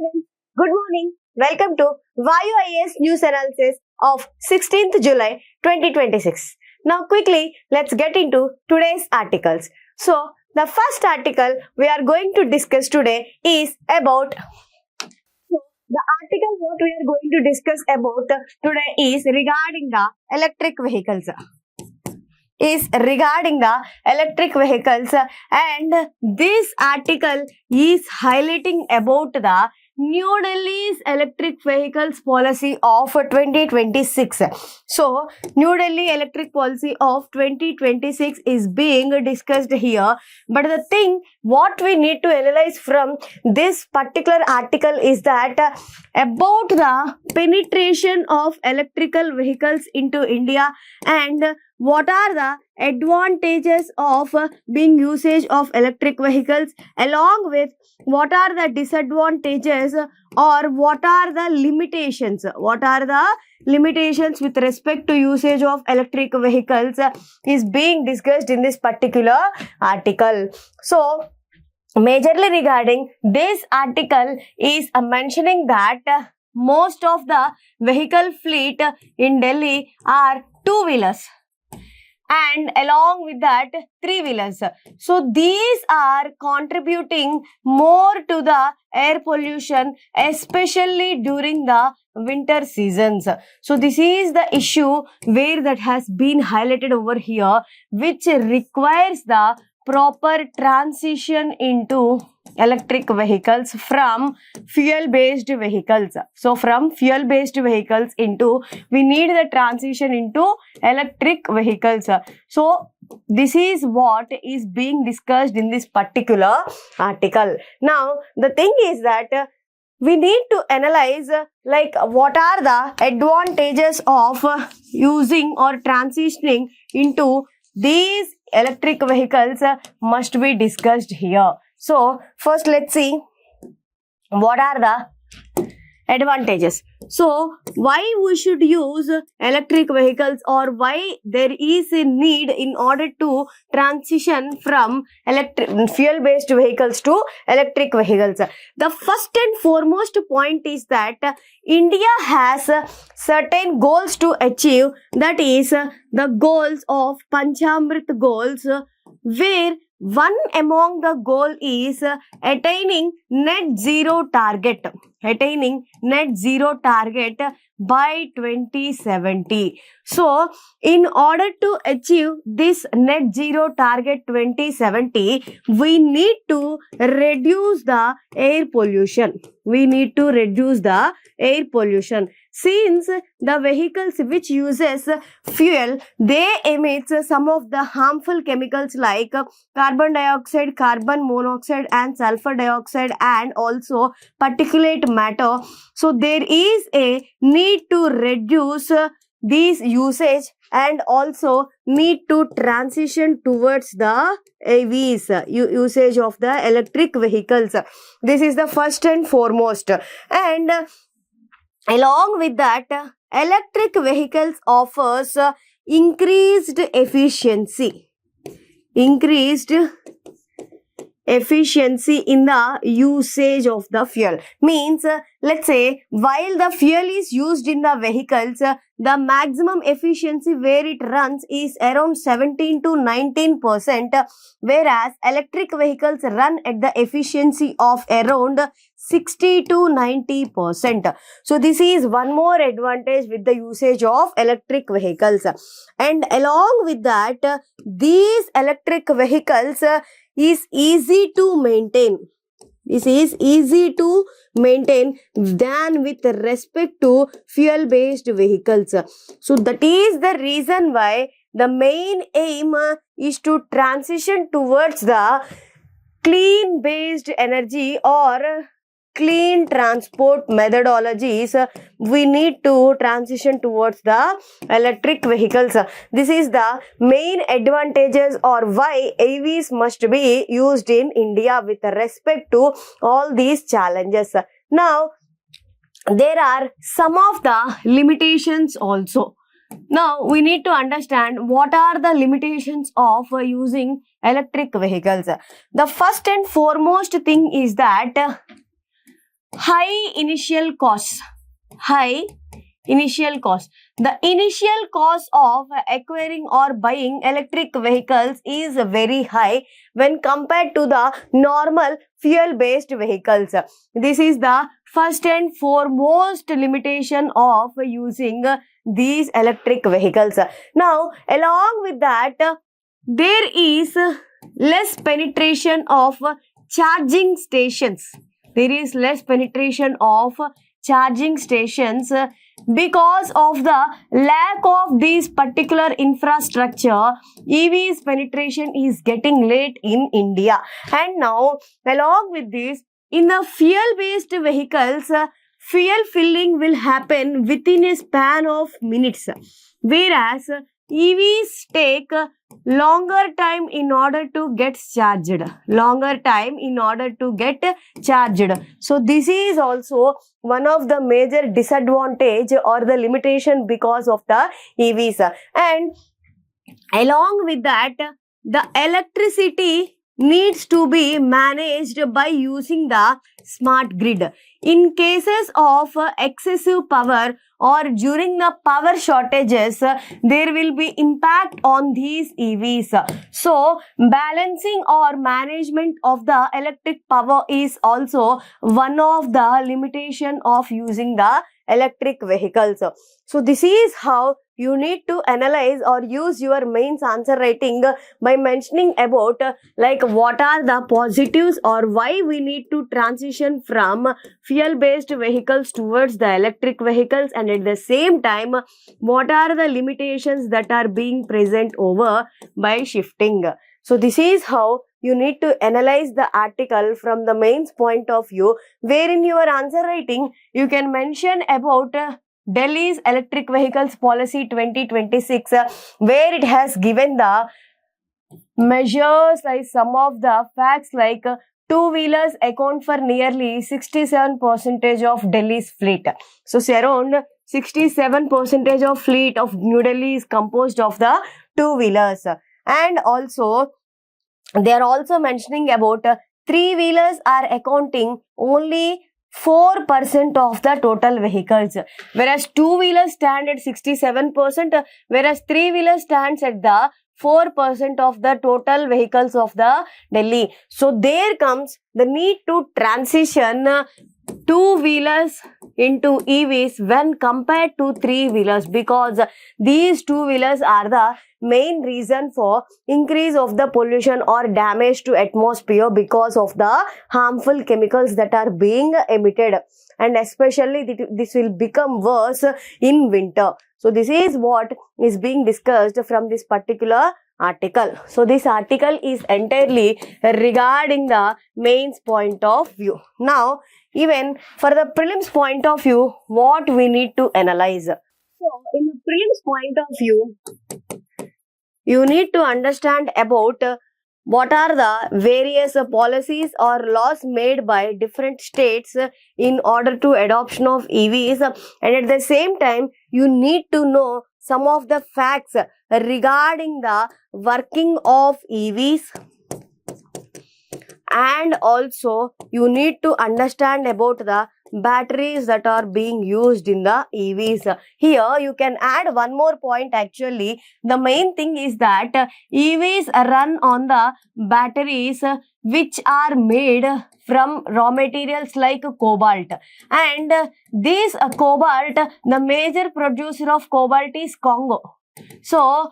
students, good morning. Welcome to YUIS News Analysis of 16th July 2026. Now quickly, let's get into today's articles. So, the first article we are going to discuss today is about the article what we are going to discuss about today is regarding the electric vehicles. And this article is highlighting about the New Delhi's electric vehicles policy of 2026. So, New Delhi electric policy of 2026 is being discussed here. But the thing what we need to analyze from this particular article is that about the penetration of electrical vehicles into India and what are the advantages of being usage of electric vehicles along with what are the disadvantages or what are the limitations with respect to usage of electric vehicles is being discussed in this particular article. So majorly regarding this article is mentioning that most of the vehicle fleet in Delhi are two-wheelers and along with that three-wheelers. So these are contributing more to the air pollution, especially during the winter seasons. So this is the issue where that has been highlighted over here, which requires the proper transition into electric vehicles from fuel-based vehicles. So from fuel-based vehicles into, we need the transition into electric vehicles. So this is what is being discussed in this particular article. Now the thing is that we need to analyze like what are the advantages of using or transitioning into these electric vehicles must be discussed here. So first let's see what are the advantages. So why we should use electric vehicles or why there is a need in order to transition from fuel-based vehicles to electric vehicles. The first and foremost point is that India has certain goals to achieve, that is the goals of Panchamrit goals, where one among the goal is attaining net zero target by 2070. So in order to achieve this net zero target 2070, we need to reduce the air pollution. Since the vehicles which uses fuel, they emit some of the harmful chemicals like carbon dioxide, carbon monoxide and sulfur dioxide and also particulate matter. So there is a need to reduce these usage and also need to transition towards the EVs, usage of the electric vehicles. This is the first and foremost. And along with that, electric vehicles offers increased efficiency in the usage of the fuel. Means, let's say, while the fuel is used in the vehicles, the maximum efficiency where it runs is around 17 to 19%, whereas electric vehicles run at the efficiency of around 60 to 90%. So this is one more advantage with the usage of electric vehicles. And along with that, these electric vehicles is easy to maintain. Than with respect to fuel-based vehicles. So that is the reason why the main aim is to transition towards the clean-based energy or clean transport methodologies. We need to transition towards the electric vehicles. This is the main advantages or why EVs must be used in India with respect to all these challenges. Now, there are some of the limitations also. Now, we need to understand what are the limitations of using electric vehicles. The first and foremost thing is that high initial costs. High initial cost. The initial cost of acquiring or buying electric vehicles is very high when compared to the normal fuel-based vehicles. This is the first and foremost limitation of using these electric vehicles. Now, along with that, there is less penetration of charging stations. There is less penetration of charging stations because of the lack of this particular infrastructure. EV's penetration is getting late in India. And now, along with this, in the fuel-based vehicles, fuel filling will happen within a span of minutes, whereas EVs take longer time in order to get charged. Longer time in order to get charged. So this is also one of the major disadvantage or the limitation because of the EVs. And along with that, the electricity needs to be managed by using the smart grid. In cases of excessive power or during the power shortages, there will be impact on these EVs. So, balancing or management of the electric power is also one of the limitation of using the electric vehicles. So, this is how you need to analyze or use your mains answer writing by mentioning about like what are the positives or why we need to transition from fuel based vehicles towards the electric vehicles, and at the same time what are the limitations that are being present over by shifting. So this is how you need to analyze the article from the mains point of view, where in your answer writing you can mention about Delhi's electric vehicles policy 2026, where it has given the measures like some of the facts like two-wheelers account for nearly 67% of Delhi's fleet. So, around 67% of fleet of New Delhi is composed of the two-wheelers. And also, they are also mentioning about three-wheelers are accounting only 4% of the total vehicles, whereas two-wheelers stand at 67%, whereas three-wheelers stands at the 4% of the total vehicles of the Delhi. So there comes the need to transition two-wheelers into EVs when compared to three-wheelers, because these two-wheelers are the main reason for increase of the pollution or damage to atmosphere because of the harmful chemicals that are being emitted, and especially this will become worse in winter. So this is what is being discussed from this particular article. So this article is entirely regarding the mains point of view. Now, even for the prelims point of view, what we need to analyze. So in the prelims point of view, you need to understand about what are the various policies or laws made by different states in order to adoption of EVs, and at the same time you need to know some of the facts regarding the working of EVs, and also you need to understand about the batteries that are being used in the EVs. Here you can add one more point. Actually, the main thing is that EVs run on the batteries which are made from raw materials like cobalt, and this cobalt, the major producer of cobalt is Congo. So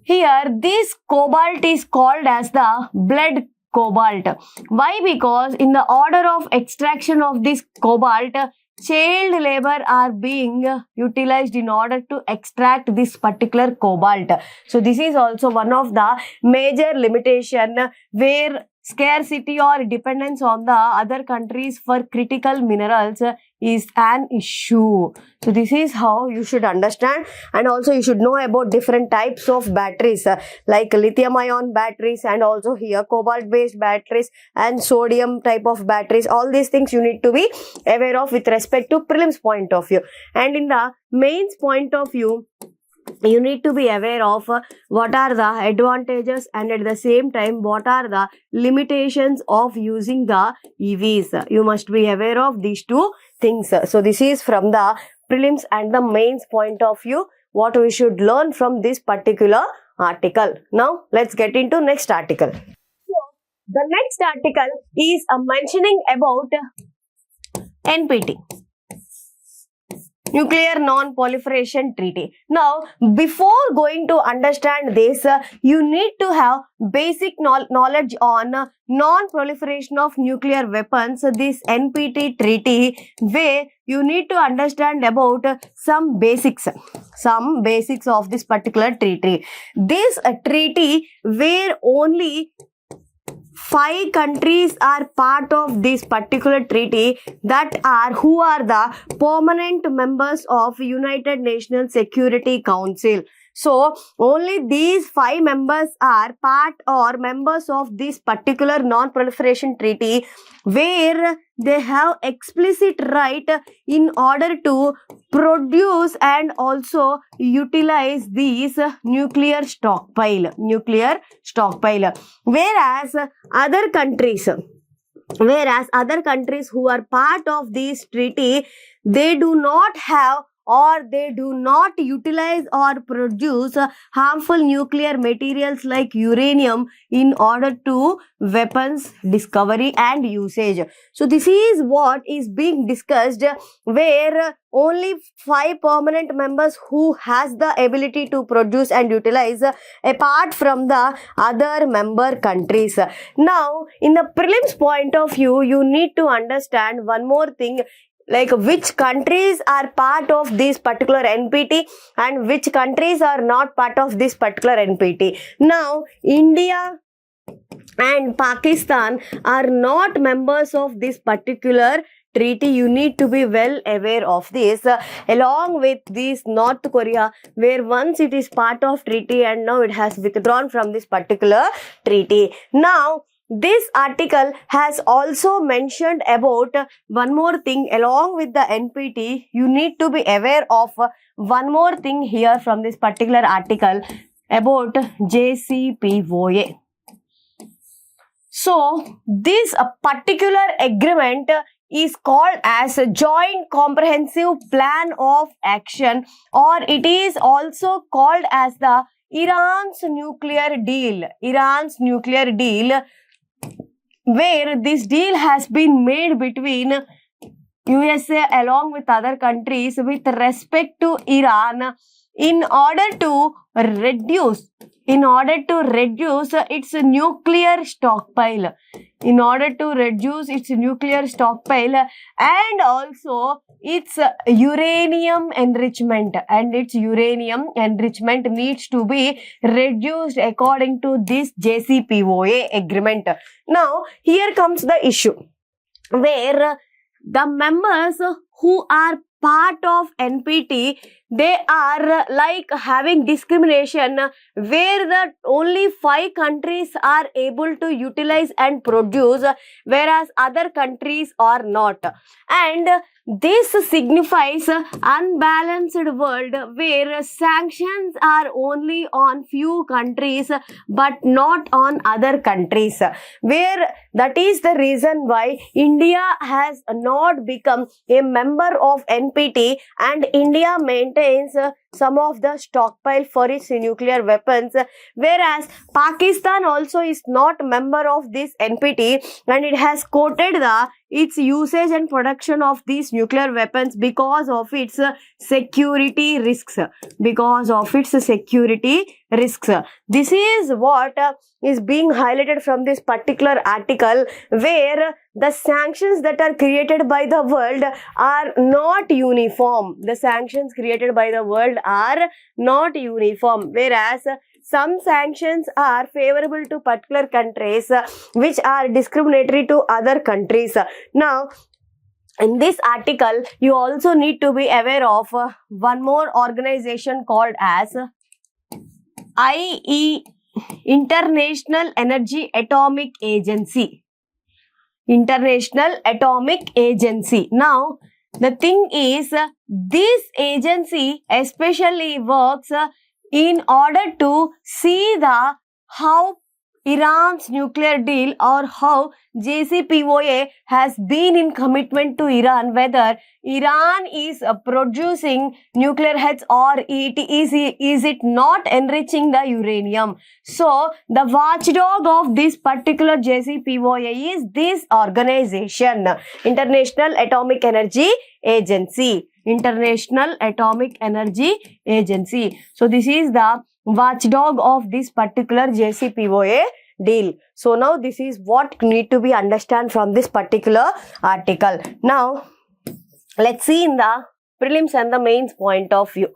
here this cobalt is called as the blood cobalt. Why? Because in the order of extraction of this cobalt, child labor are being utilized in order to extract this particular cobalt. So this is also one of the major limitation where scarcity or dependence on the other countries for critical minerals is an issue. So this is how you should understand, and also you should know about different types of batteries like lithium ion batteries, and also here cobalt based batteries and sodium type of batteries. All these things you need to be aware of with respect to prelims point of view. And in the mains point of view, you need to be aware of what are the advantages and at the same time what are the limitations of using the EVs. You must be aware of these two things. So this is from the prelims and the mains point of view what we should learn from this particular article. Now let's get into next article. So the next article is mentioning about NPT, Nuclear Non-Proliferation Treaty. Now, before going to understand this, you need to have basic knowledge on non-proliferation of nuclear weapons, this NPT treaty, where you need to understand about some basics of this particular treaty. This treaty where only 5 countries are part of this particular treaty, that are who are the permanent members of United Nations Security Council. So only these 5 members are part or members of this particular non-proliferation treaty, where they have explicit right in order to produce and also utilize these nuclear stockpile. Whereas other countries who are part of this treaty, they do not have or they do not utilize or produce harmful nuclear materials like uranium in order to weapons discovery and usage. So this is what is being discussed, where only 5 permanent members who has the ability to produce and utilize apart from the other member countries. Now in the prelims point of view, you need to understand one more thing, like which countries are part of this particular NPT and which countries are not part of this particular NPT. Now, India and Pakistan are not members of this particular treaty. You need to be well aware of this. Along with this North Korea, where once it is part of treaty and now it has withdrawn from this particular treaty. Now, this article has also mentioned about one more thing along with the NPT. You need to be aware of one more thing here from this particular article about JCPOA. So, this particular agreement is called as a Joint Comprehensive Plan of Action, or it is also called as the Iran's nuclear deal. Where this deal has been made between USA along with other countries with respect to Iran in order to reduce its nuclear stockpile. And also its uranium enrichment. Needs to be reduced according to this JCPOA agreement. Now, here comes the issue, where the members who are part of NPT, they are like having discrimination, where the only 5 countries are able to utilize and produce, whereas other countries are not. And this signifies unbalanced world where sanctions are only on few countries but not on other countries, where that is the reason why India has not become a member of NPT, and India maintains some of the stockpile for its nuclear weapons, whereas Pakistan also is not member of this NPT, and it has quoted its usage and production of these nuclear weapons because of its security risks. This is what is being highlighted from this particular article, where the sanctions that are created by the world are not uniform. Whereas some sanctions are favorable to particular countries, which are discriminatory to other countries. Now, in this article, you also need to be aware of one more organization called as International Energy Atomic Agency. Now, the thing is, this agency especially works in order to see the how Iran's nuclear deal or how JCPOA has been in commitment to Iran, whether Iran is producing nuclear heads or is it not enriching the uranium. So the watchdog of this particular JCPOA is this organization, International Atomic Energy Agency. International Atomic Energy Agency. So this is the watchdog of this particular JCPOA deal. So now this is what need to be understand from this particular article. Now let's see in the prelims and the mains point of view.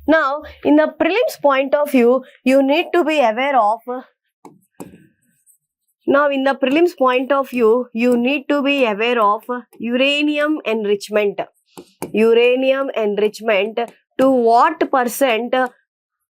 Now in the prelims point of view, you need to be aware of uranium enrichment. Uranium enrichment, to what percent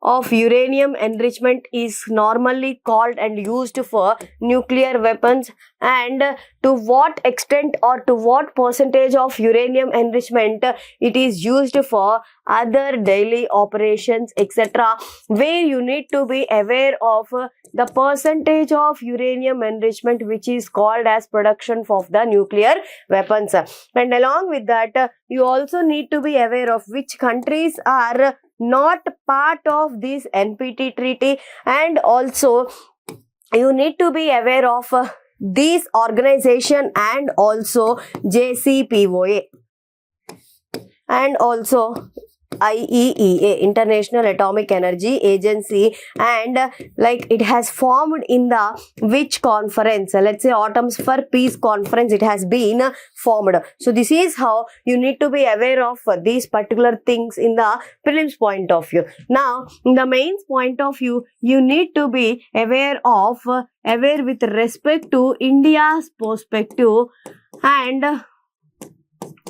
of uranium enrichment is normally called and used for nuclear weapons, and to what extent or to what percentage of uranium enrichment it is used for other daily operations, etc., where you need to be aware of the percentage of uranium enrichment which is called as production of the nuclear weapons. And along with that, you also need to be aware of which countries are not part of this NPT treaty, and also you need to be aware of this organization and also JCPOA and also IEEA, International Atomic Energy Agency, and like it has formed in the which conference, let's say Atoms for Peace conference, it has been formed. So this is how you need to be aware of these particular things in the prelims point of view. Now in the mains point of view, you need to be aware with respect to India's perspective and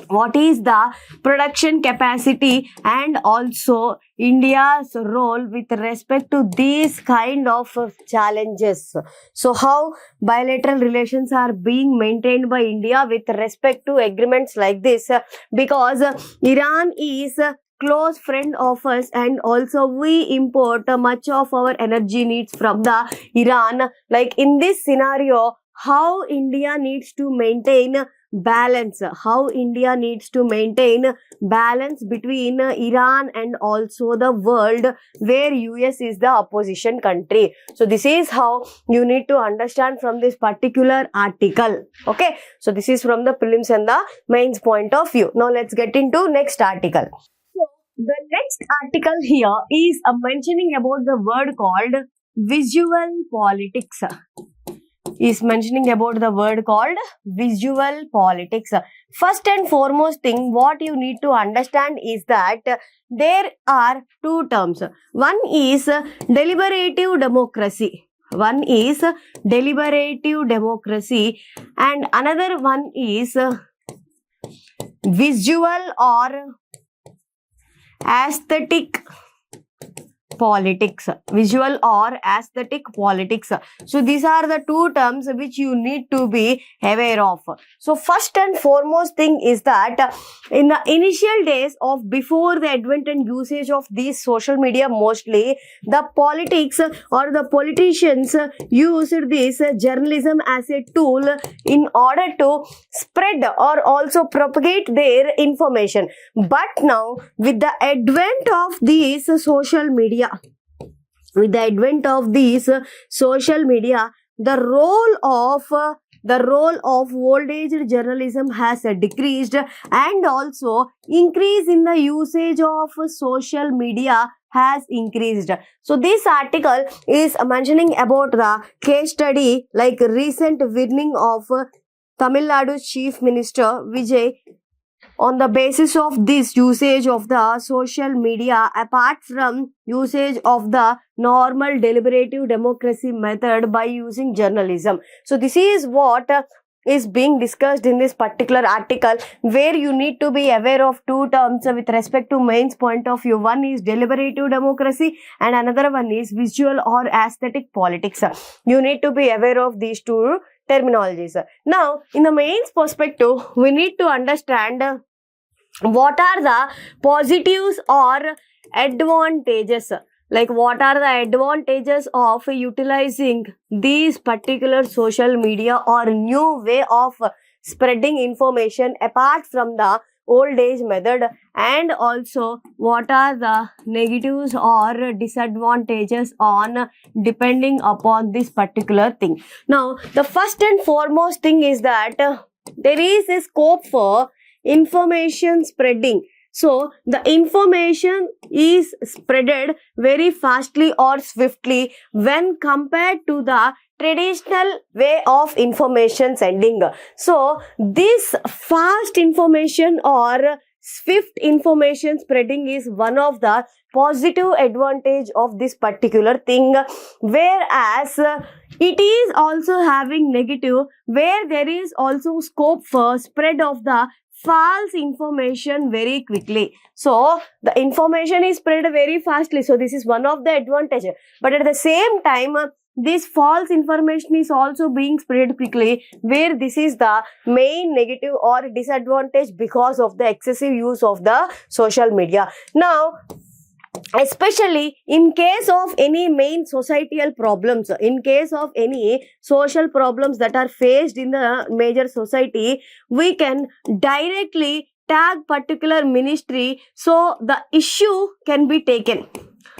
what is the production capacity and also India's role with respect to these kind of challenges. So how bilateral relations are being maintained by India with respect to agreements like this, because Iran is a close friend of us and also we import much of our energy needs from the Iran. Like in this scenario, how India needs to maintain balance between Iran and also the world where US is the opposition country. So this is how you need to understand from this particular article. Okay, so this is from the prelims and the mains point of view. Now let's get into next article. So the next article here is mentioning about the word called visual politics. First and foremost thing, what you need to understand is that there are two terms. One is deliberative democracy. And another one is visual or aesthetic politics. So these are the two terms which you need to be aware of. So first and foremost thing is that in the initial days of before the advent and usage of these social media, mostly the politics or the politicians used this journalism as a tool in order to spread or also propagate their information. But now with the advent of these social media, the role of old-age journalism has decreased, and also increase in the usage of social media has increased. So this article is mentioning about the case study like recent winning of Tamil Nadu's Chief Minister Vijay. On the basis of this usage of the social media, apart from usage of the normal deliberative democracy method by using journalism. So this is what is being discussed in this particular article, where you need to be aware of two terms with respect to mains point of view. One is deliberative democracy and another one is visual or aesthetic politics. You need to be aware of these two terminologies. Now, in the mains perspective, we need to understand what are the positives or advantages, like what are the advantages of utilizing these particular social media or new way of spreading information apart from the old age method, and also what are the negatives or disadvantages on depending upon this particular thing. Now the first and foremost thing is that there is a scope for information spreading. So the information is spreaded very fastly or swiftly when compared to the traditional way of information sending. So this fast information or swift information spreading is one of the positive advantage of this particular thing, whereas it is also having negative, where there is also scope for spread of the false information very quickly. So the information is spread very fastly, so this is one of the advantages, but at the same time this false information is also being spread quickly, where this is the main negative or disadvantage because of the excessive use of the social media. Now especially in case of any main societal problems, in case of any social problems that are faced in the major society, we can directly tag particular ministry, so the issue can be taken.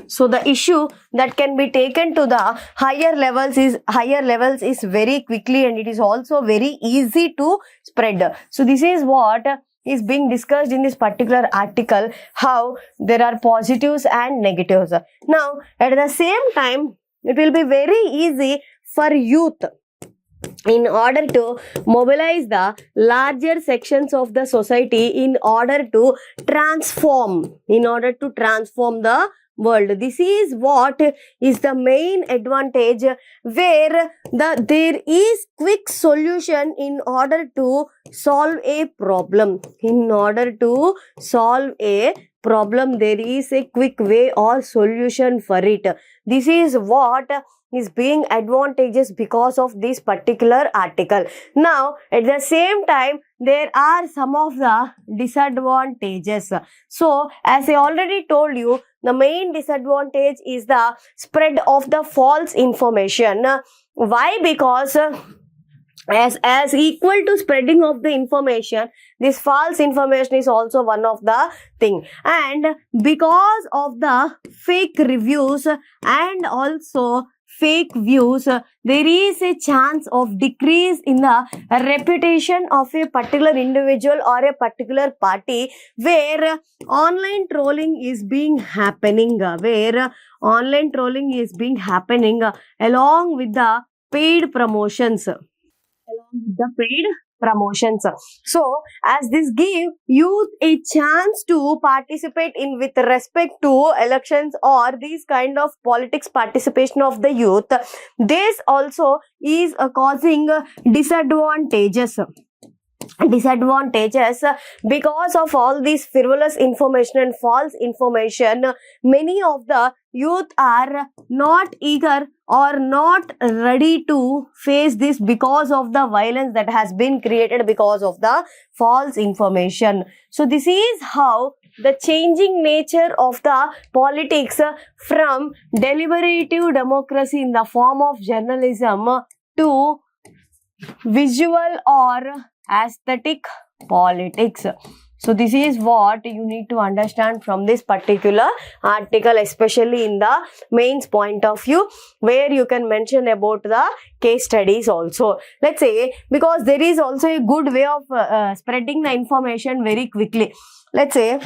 So the issue that can be taken to the higher levels is very quickly, and it is also very easy to spread. So this is what is being discussed in this particular article, how there are positives and negatives. Now at the same time, it will be very easy for youth in order to mobilize the larger sections of the society in order to transform the world. This is what is the main advantage, where there is quick solution in order to solve a problem. In order to solve a problem, there is a quick way or solution for it. This is what is being advantageous because of this particular article. Now at the same time, there are some of the disadvantages. So as I already told you, the main disadvantage is the spread of the false information. Why? Because as equal to spreading of the information, this false information is also one of the thing, and because of the fake reviews and also fake views, there is a chance of decrease in the reputation of a particular individual or a particular party, where online trolling is being happening, along with the paid promotions. So as this give youth a chance to participate in with respect to elections or these kind of politics participation of the youth, this also is causing disadvantages because of all this frivolous information and false information. Many of the youth are not eager or not ready to face this because of the violence that has been created because of the false information. So this is how the changing nature of the politics from deliberative democracy in the form of journalism to visual or aesthetic politics. So this is what you need to understand from this particular article, especially in the mains point of view, where you can mention about the case studies also. Let's say, because there is also a good way of spreading the information very quickly. Let's say,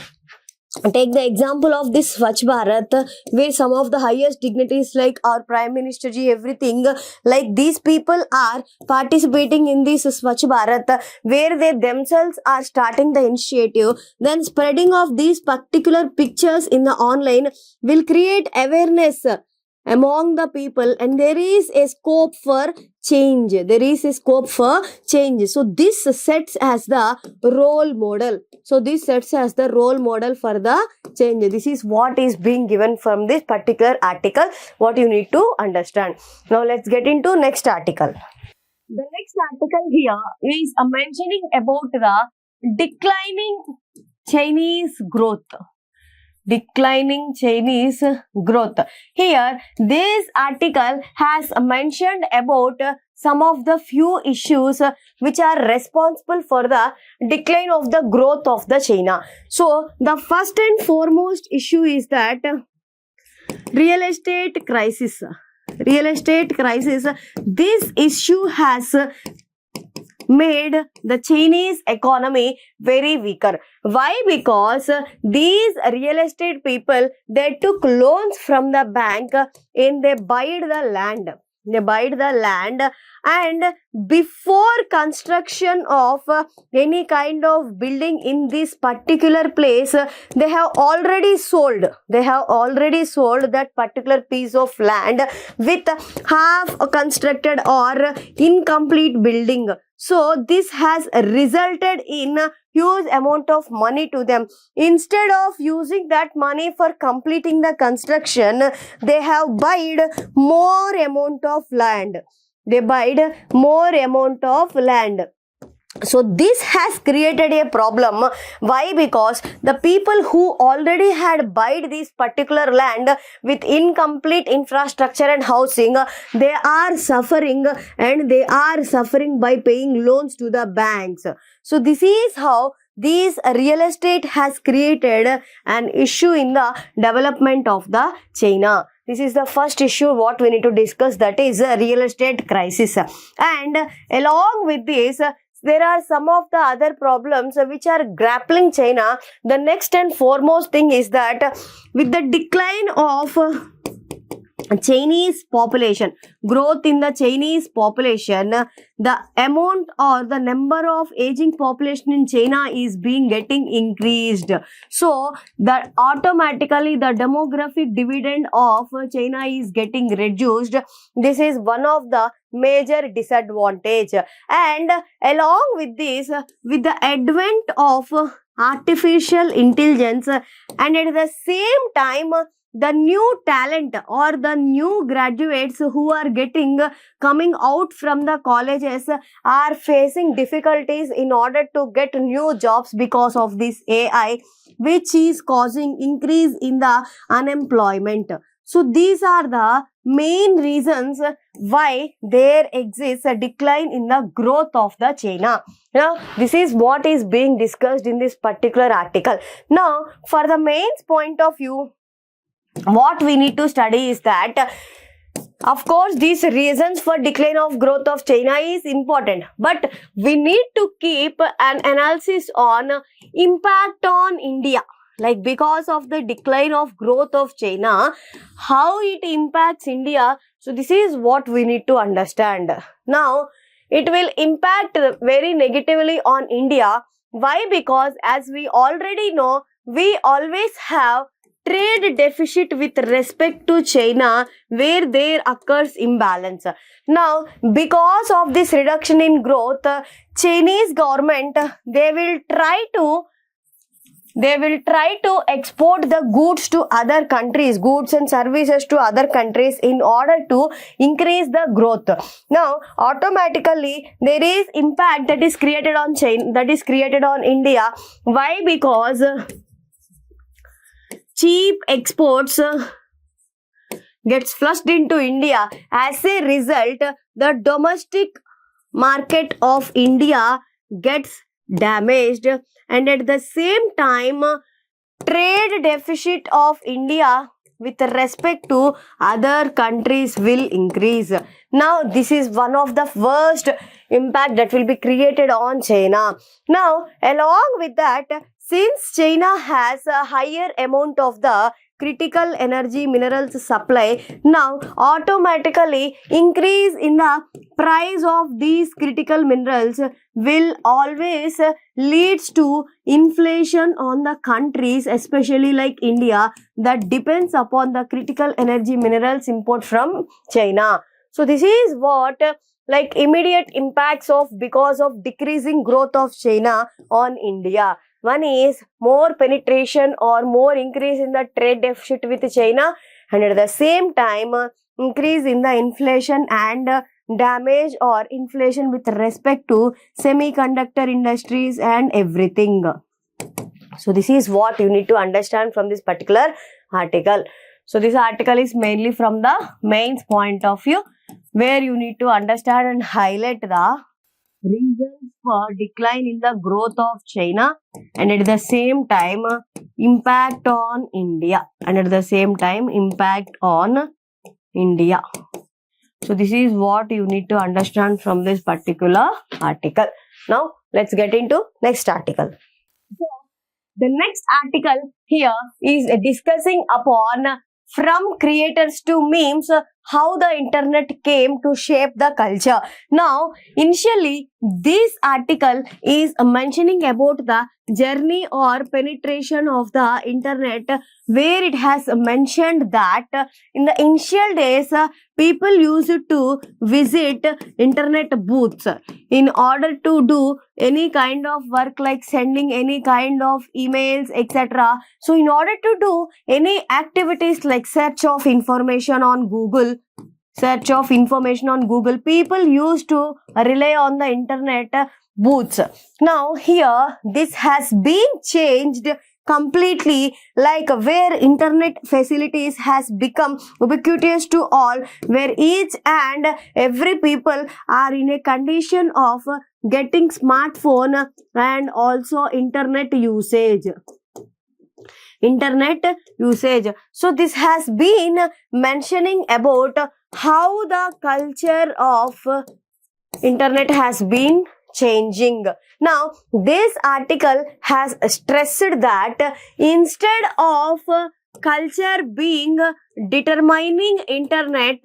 take the example of this Swachh Bharat, where some of the highest dignitaries like our Prime Minister ji, everything, like these people are participating in this Swachh Bharat, where they themselves are starting the initiative. Then spreading of these particular pictures in the online will create awareness among the people, and there is a scope for change. So this sets as the role model. For the change. This is what is being given from this particular article, what you need to understand. Now let's get into next article. The next article here is mentioning about the declining Chinese growth. Declining Chinese growth. Here, this article has mentioned about some of the few issues which are responsible for the decline of the growth of the China. So, the first and foremost issue is that real estate crisis. Real estate crisis. This issue has made the Chinese economy very weaker. Why? Because these real estate people, they took loans from the bank and they buyed the land. They buyed the land, and before construction of any kind of building in this particular place, they have already sold. They have already sold that particular piece of land with half constructed or incomplete building. So this has resulted in a huge amount of money to them. Instead of using that money for completing the construction, they have bought more amount of land. They bought more amount of land. So this has created a problem. Why? Because the people who already had bought this particular land with incomplete infrastructure and housing, they are suffering, and they are suffering by paying loans to the banks. So this is how this real estate has created an issue in the development of the China. This is the first issue what we need to discuss, that is real estate crisis. And along with this, there are some of the other problems which are grappling China. The next and foremost thing is that with the decline of Chinese population, growth in the Chinese population, the amount or the number of aging population in China is getting increased. So that automatically the demographic dividend of China is getting reduced. This is one of the major disadvantage. And along with this, with the advent of artificial intelligence, and at the same time the new talent or the new graduates who are coming out from the colleges are facing difficulties in order to get new jobs because of this AI, which is causing increase in the unemployment. So these are the main reasons why there exists a decline in the growth of the China. Now, this is what is being discussed in this particular article. Now, for the main point of view, what we need to study is that, of course, these reasons for decline of growth of China is important, but we need to keep an analysis on impact on India. Like, because of the decline of growth of China, how it impacts India. So this is what we need to understand. Now, it will impact very negatively on India. Why? Because as we already know, we always have trade deficit with respect to China, where there occurs imbalance. Now, because of this reduction in growth, Chinese government, they will try to export the goods to other countries, goods and services to other countries in order to increase the growth. Now, automatically there is impact that is created on China, that is created on India. Why? Because cheap exports gets flushed into India. As a result, the domestic market of India gets damaged, and at the same time, trade deficit of India with respect to other countries will increase. Now, this is one of the worst impact that will be created on China. Now, along with that, since China has a higher amount of the critical energy minerals supply, now automatically increase in the price of these critical minerals will always leads to inflation on the countries, especially like India, that depends upon the critical energy minerals import from China. So this is what like immediate impacts of because of decreasing growth of China on India. One is more penetration or more increase in the trade deficit with China, and at the same time increase in the inflation and damage or inflation with respect to semiconductor industries and everything. So this is what you need to understand from this particular article. So this article is mainly from the mains point of view, where you need to understand and highlight the reasons for decline in the growth of China, and at the same time impact on India, So this is what you need to understand from this particular article. Now let's get into next article. So the next article here is discussing upon from creators to memes, how the internet came to shape the culture. Now, initially, this article is mentioning about the journey or penetration of the internet, where it has mentioned that in the initial days, people used to visit internet booths in order to do any kind of work like sending any kind of emails, etc. So in order to do any activities like search of information on Google, people used to rely on the internet booths. Now here this has been changed completely, like where internet facilities has become ubiquitous to all, where each and every people are in a condition of getting smartphone and also internet usage. So this has been mentioning about how the culture of internet has been changing. Now, this article has stressed that instead of culture being determining internet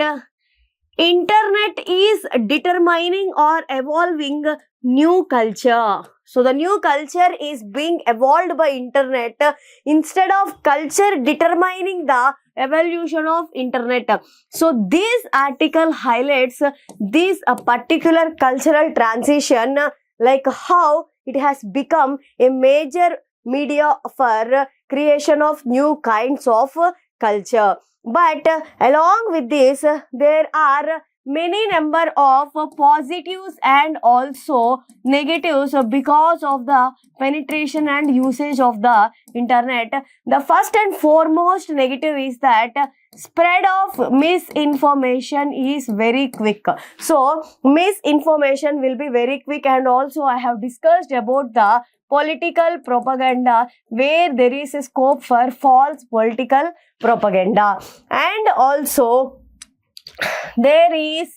is determining or evolving new culture. So the new culture is being evolved by internet instead of culture determining the evolution of internet. So this article highlights this particular cultural transition, like how it has become a major media for creation of new kinds of culture. But along with this, there are many number of positives and also negatives because of the penetration and usage of the internet. The first and foremost negative is that spread of misinformation is very quick. So misinformation will be very quick, and also I have discussed about the political propaganda, where there is a scope for false political propaganda, and also there is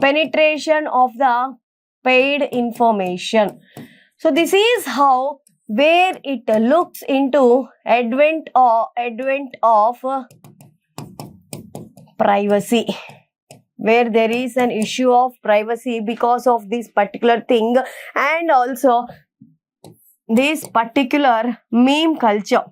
penetration of the paid information. So this is how, where it looks into advent of privacy, where there is an issue of privacy because of this particular thing, and also this particular meme culture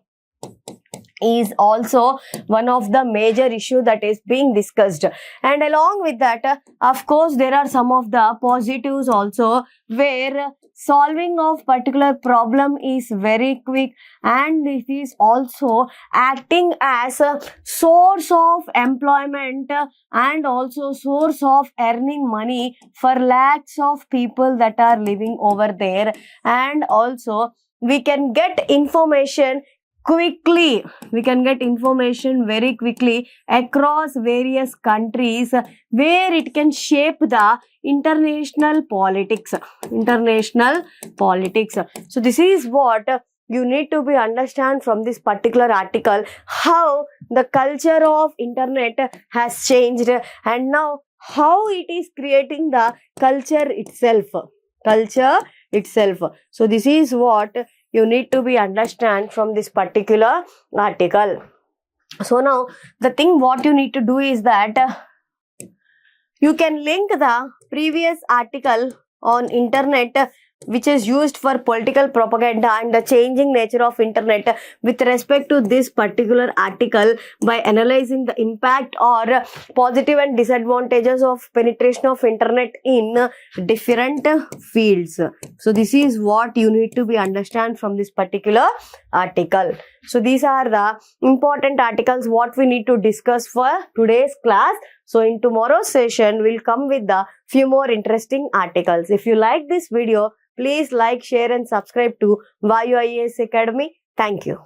is also one of the major issue that is being discussed. And along with that, of course, there are some of the positives also, where solving of particular problem is very quick, and it is also acting as a source of employment and also source of earning money for lakhs of people that are living over there. And also we can get information quickly. We can get information very quickly across various countries, where it can shape the international politics. So this is what you need to be understand from this particular article, how the culture of internet has changed, and now how it is creating the culture itself. So this is what you need to be understand from this particular article. So now the thing what you need to do is that you can link the previous article on internet, which is used for political propaganda and the changing nature of internet, with respect to this particular article by analyzing the impact or positive and disadvantages of penetration of internet in different fields. So this is what you need to be understand from this particular article. So these are the important articles what we need to discuss for today's class. So in tomorrow's session, we'll come with the few more interesting articles. If you like this video, please like, share and subscribe to Vayu IAS Academy. Thank you.